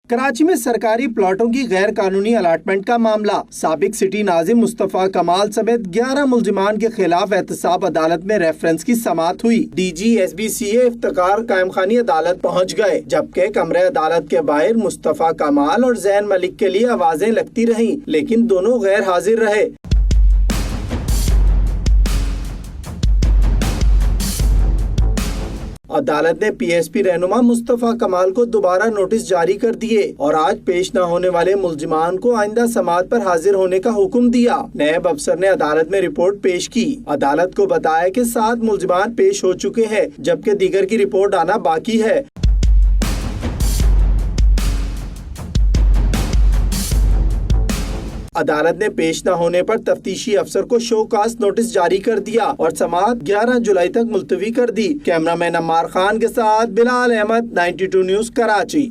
کراچی میں سرکاری پلاٹوں کی غیر قانونی الاٹمنٹ کا معاملہ۔ سابق سٹی ناظم مصطفیٰ کمال سمیت 11 ملزمان کے خلاف احتساب عدالت میں ریفرنس کی سماعت ہوئی۔ D G S B C A Iftikhar Qaim Khani عدالت پہنچ گئے، جبکہ کمرے عدالت کے باہر مصطفیٰ کمال اور زین ملک کے لیے آوازیں لگتی رہیں، لیکن دونوں غیر حاضر رہے۔ عدالت نے پی ایس پی رہنما مصطفیٰ کمال کو دوبارہ نوٹس جاری کر دیے اور آج پیش نہ ہونے والے ملزمان کو آئندہ سماعت پر حاضر ہونے کا حکم دیا۔ نیب افسر نے عدالت میں رپورٹ پیش کی۔ عدالت کو بتایا کہ 7 ملزمان پیش ہو چکے ہیں، جبکہ دیگر کی رپورٹ آنا باقی ہے۔ عدالت نے پیش نہ ہونے پر تفتیشی افسر کو شو کاز نوٹس جاری کر دیا اور سماعت 11 جولائی تک ملتوی کر دی۔ کیمرہ مین عمار خان کے ساتھ بلال احمد، 92 نیوز کراچی۔